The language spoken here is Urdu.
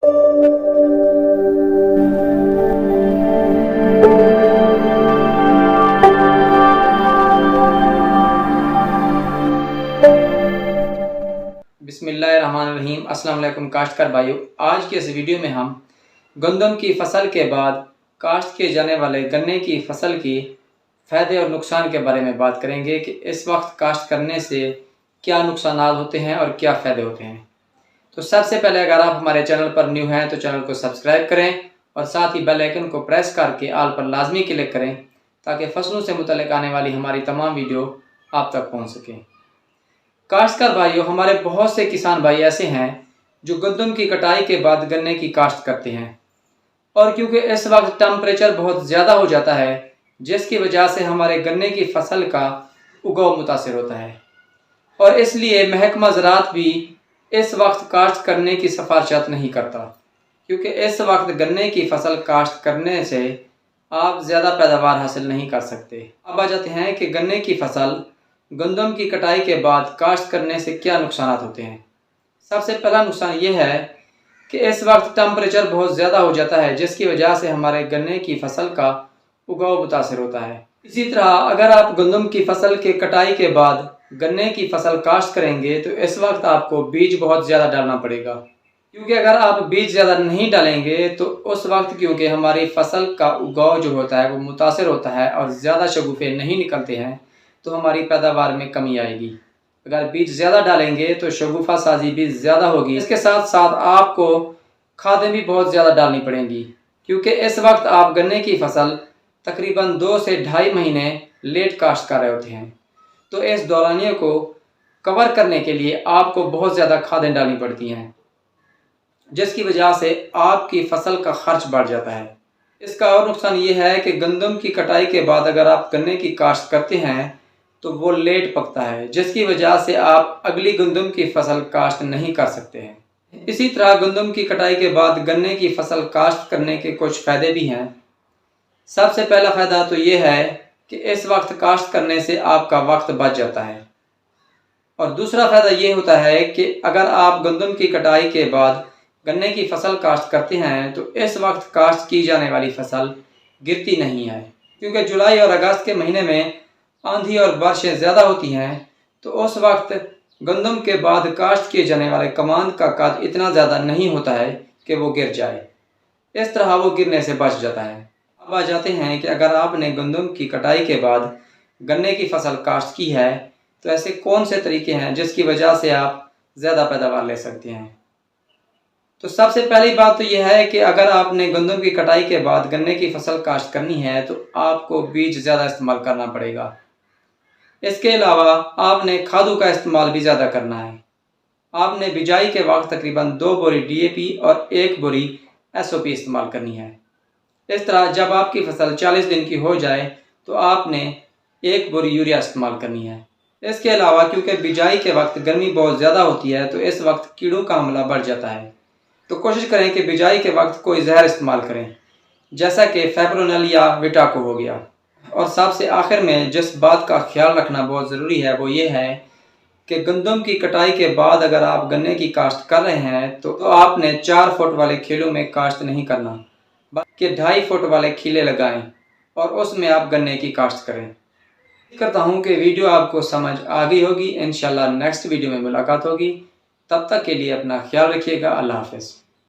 بسم اللہ الرحمن الرحیم۔ السلام علیکم کاشتکار بھائیو، آج کے اس ویڈیو میں ہم گندم کی فصل کے بعد کاشت کیے جانے والے گنے کی فصل کی فائدے اور نقصان کے بارے میں بات کریں گے کہ اس وقت کاشت کرنے سے کیا نقصانات ہوتے ہیں اور کیا فائدے ہوتے ہیں۔ تو سب سے پہلے اگر آپ ہمارے چینل پر نیو ہیں تو چینل کو سبسکرائب کریں اور ساتھ ہی بیل آئیکن کو پریس کر کے آل پر لازمی کلک کریں تاکہ فصلوں سے متعلق آنے والی ہماری تمام ویڈیو آپ تک پہنچ سکیں۔ کاشتکار بھائیو، ہمارے بہت سے کسان بھائی ایسے ہیں جو گندم کی کٹائی کے بعد گنے کی کاشت کرتے ہیں، اور کیونکہ اس وقت ٹمپریچر بہت زیادہ ہو جاتا ہے جس کی وجہ سے ہمارے گنے کی فصل کا اگاؤ متاثر ہوتا ہے، اور اس لیے محکمہ زراعت بھی اس وقت کاشت کرنے کی سفارشات نہیں کرتا، کیونکہ اس وقت گنے کی فصل کاشت کرنے سے آپ زیادہ پیداوار حاصل نہیں کر سکتے۔ اب آ جاتے ہیں کہ گنے کی فصل گندم کی کٹائی کے بعد کاشت کرنے سے کیا نقصانات ہوتے ہیں۔ سب سے پہلا نقصان یہ ہے کہ اس وقت ٹمپریچر بہت زیادہ ہو جاتا ہے جس کی وجہ سے ہمارے گنے کی فصل کا اگاؤ متاثر ہوتا ہے۔ اسی طرح اگر آپ گندم کی فصل کے کٹائی کے بعد گنے کی فصل کاشت کریں گے تو اس وقت آپ کو بیج بہت زیادہ ڈالنا پڑے گا، کیونکہ اگر آپ بیج زیادہ نہیں ڈالیں گے تو اس وقت کیونکہ ہماری فصل کا اگاؤ جو ہوتا ہے وہ متاثر ہوتا ہے اور زیادہ شگوفے نہیں نکلتے ہیں تو ہماری پیداوار میں کمی آئے گی۔ اگر بیج زیادہ ڈالیں گے تو شگوفہ سازی بھی زیادہ ہوگی۔ اس کے ساتھ ساتھ آپ کو کھادیں بھی بہت زیادہ ڈالنی پڑیں گی، کیونکہ اس وقت آپ گنے کی فصل تقریباً 2 سے 2.5 مہینے لیٹ کاشت کر رہے ہوتے ہیں، تو اس دورانیے کو کور کرنے کے لیے آپ کو بہت زیادہ کھادیں ڈالنی پڑتی ہیں، جس کی وجہ سے آپ کی فصل کا خرچ بڑھ جاتا ہے۔ اس کا اور نقصان یہ ہے کہ گندم کی کٹائی کے بعد اگر آپ گنے کی کاشت کرتے ہیں تو وہ لیٹ پکتا ہے، جس کی وجہ سے آپ اگلی گندم کی فصل کاشت نہیں کر سکتے ہیں۔ اسی طرح گندم کی کٹائی کے بعد گنے کی فصل کاشت کرنے کے کچھ فائدے بھی ہیں۔ سب سے پہلا فائدہ تو یہ ہے کہ اس وقت کاشت کرنے سے آپ کا وقت بچ جاتا ہے، اور دوسرا فائدہ یہ ہوتا ہے کہ اگر آپ گندم کی کٹائی کے بعد گنے کی فصل کاشت کرتے ہیں تو اس وقت کاشت کی جانے والی فصل گرتی نہیں ہے، کیونکہ جولائی اور اگست کے مہینے میں آندھی اور بارشیں زیادہ ہوتی ہیں، تو اس وقت گندم کے بعد کاشت کیے جانے والے کماند کا قد اتنا زیادہ نہیں ہوتا ہے کہ وہ گر جائے، اس طرح وہ گرنے سے بچ جاتا ہے۔ اب آ جاتے ہیں کہ اگر آپ نے گندم کی کٹائی کے بعد گنے کی فصل کاشت کی ہے تو ایسے کون سے طریقے ہیں جس کی وجہ سے آپ زیادہ پیداوار لے سکتے ہیں۔ تو سب سے پہلی بات تو یہ ہے کہ اگر آپ نے گندم کی کٹائی کے بعد گنے کی فصل کاشت کرنی ہے تو آپ کو بیج زیادہ استعمال کرنا پڑے گا۔ اس کے علاوہ آپ نے کھادوں کا استعمال بھی زیادہ کرنا ہے۔ آپ نے بجائی کے وقت تقریباً 2 بوری DAP اور 1 بوری SOP استعمال کرنی ہے۔ اس طرح جب آپ کی فصل 40 دن کی ہو جائے تو آپ نے 1 بوری یوریا استعمال کرنی ہے۔ اس کے علاوہ کیونکہ بجائی کے وقت گرمی بہت زیادہ ہوتی ہے تو اس وقت کیڑوں کا حملہ بڑھ جاتا ہے، تو کوشش کریں کہ بجائی کے وقت کوئی زہر استعمال کریں، جیسا کہ فیپرونل یا وٹاکو ہو گیا۔ اور سب سے آخر میں جس بات کا خیال رکھنا بہت ضروری ہے وہ یہ ہے کہ گندم کی کٹائی کے بعد اگر آپ گنے کی کاشت کر رہے ہیں تو آپ نے 4 فٹ والے کھیلوں میں کاشت نہیں کرنا، بلکہ 2.5 فٹ والے کھیلے لگائیں اور اس میں آپ گنے کی کاشت کریں۔ امید کرتا ہوں کہ ویڈیو آپ کو سمجھ آ گئی ہوگی۔ انشاءاللہ نیکسٹ ویڈیو میں ملاقات ہوگی، تب تک کے لیے اپنا خیال رکھیے گا۔ اللہ حافظ۔